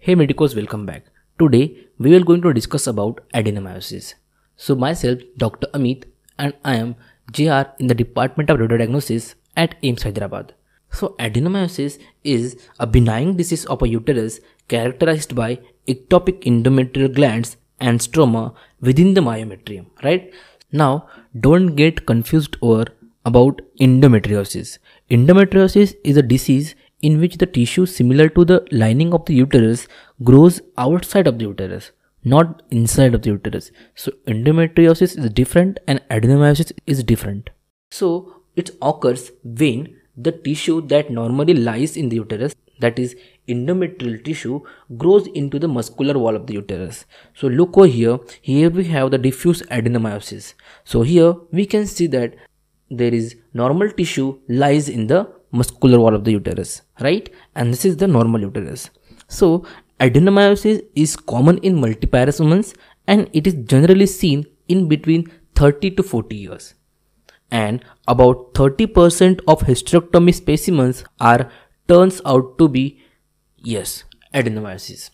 Hey Medicos, welcome back. Today we are going to discuss about adenomyosis. So myself Dr. Amit and I am JR in the Department of Radiodiagnosis at AIIMS Hyderabad. So adenomyosis is a benign disease of a uterus characterized by ectopic endometrial glands and stroma within the myometrium, right? Now don't get confused about endometriosis. Endometriosis is a disease in which the tissue similar to the lining of the uterus grows outside of the uterus, not inside of the uterus. So endometriosis is different and adenomyosis is different. So it occurs when the tissue that normally lies in the uterus, that is endometrial tissue, grows into the muscular wall of the uterus. So look over here we have the diffuse adenomyosis. So here we can see that there is normal tissue lies in the muscular wall of the uterus, right? And this is the normal uterus. So adenomyosis is common in multiparous women and it is generally seen in between 30 to 40 years. And about 30% of hysterectomy specimens turns out to be adenomyosis.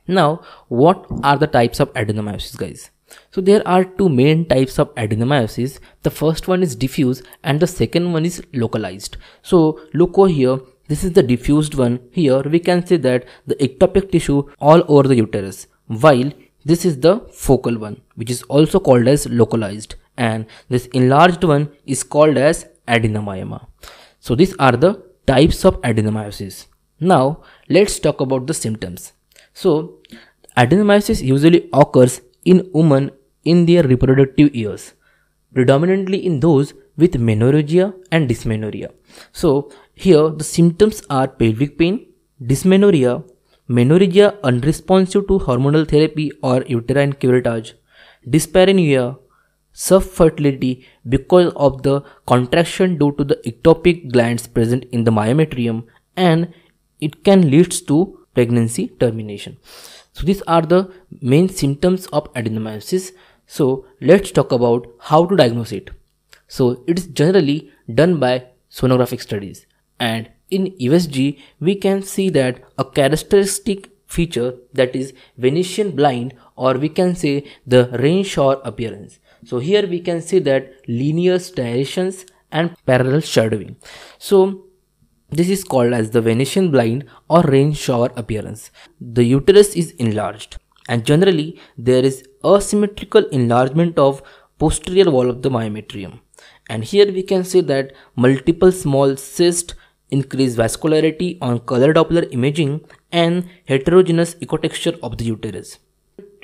Now, what are the types of adenomyosis, guys? So there are two main types of adenomyosis. The first one is diffuse and the second one is localized. So look over here, this is the diffused one. Here we can see that the ectopic tissue all over the uterus, while this is the focal one, which is also called as localized, and this enlarged one is called as adenomyoma. So these are the types of adenomyosis. Now let's talk about the symptoms. So adenomyosis usually occurs in women in their reproductive years, predominantly in those with menorrhagia and dysmenorrhea. So here the symptoms are pelvic pain, dysmenorrhea, menorrhagia unresponsive to hormonal therapy or uterine curettage, dyspareunia, subfertility because of the contraction due to the ectopic glands present in the myometrium, and it can lead to pregnancy termination. So these are the main symptoms of adenomyosis. So let's talk about how to diagnose it. So it is generally done by sonographic studies, and in USG we can see that a characteristic feature, that is Venetian blind, or we can say the rain shower appearance. So here we can see that linear striations and parallel shadowing. So this is called as the Venetian blind or rain shower appearance. The uterus is enlarged and generally there is asymmetrical enlargement of posterior wall of the myometrium. And here we can see that multiple small cysts, increased vascularity on color Doppler imaging, and heterogeneous ecotexture of the uterus.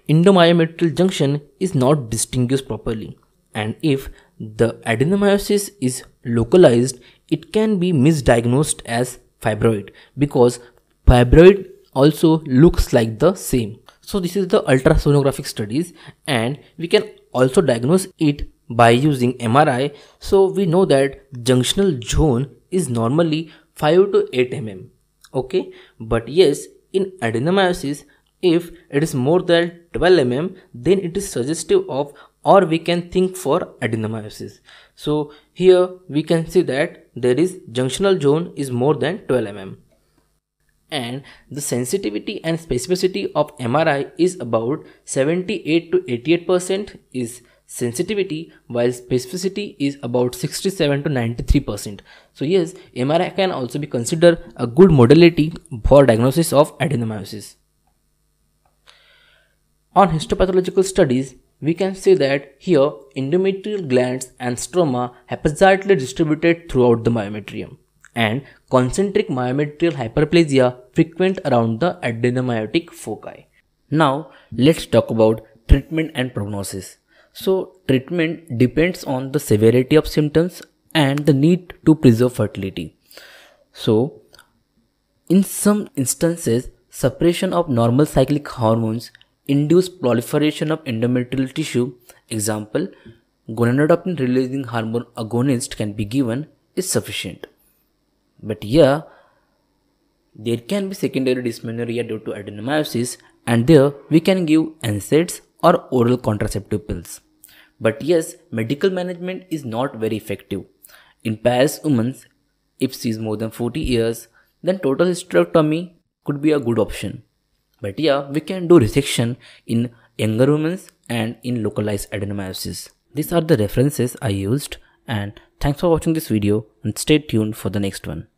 Endomyometrial junction is not distinguished properly, and if the adenomyosis is localized, it can be misdiagnosed as fibroid because fibroid also looks like the same. So this is the ultrasonographic studies, and we can also diagnose it by using MRI. So we know that junctional zone is normally 5 to 8 mm. Okay, but yes, in adenomyosis, if it is more than 12 mm, then it is suggestive of, or we can think for adenomyosis. So here we can see that there is junctional zone is more than 12 mm. And the sensitivity and specificity of MRI is about 78 to 88% is sensitivity, while specificity is about 67 to 93%. So yes, MRI can also be considered a good modality for diagnosis of adenomyosis. On histopathological studies, we can say that here endometrial glands and stroma haphazardly distributed throughout the myometrium, and concentric myometrial hyperplasia frequent around the adenomyotic foci. Now let's talk about treatment and prognosis. So treatment depends on the severity of symptoms and the need to preserve fertility. So in some instances, suppression of normal cyclic hormones induce proliferation of endometrial tissue. Example, gonadotropin releasing hormone agonist can be given is sufficient. But yeah, there can be secondary dysmenorrhea due to adenomyosis, and there we can give NSAIDs or oral contraceptive pills. But yes, medical management is not very effective. In pairs women, if she is more than 40 years, then total hysterectomy could be a good option. But yeah, we can do resection in younger women and in localized adenomyosis. These are the references I used, and thanks for watching this video and stay tuned for the next one.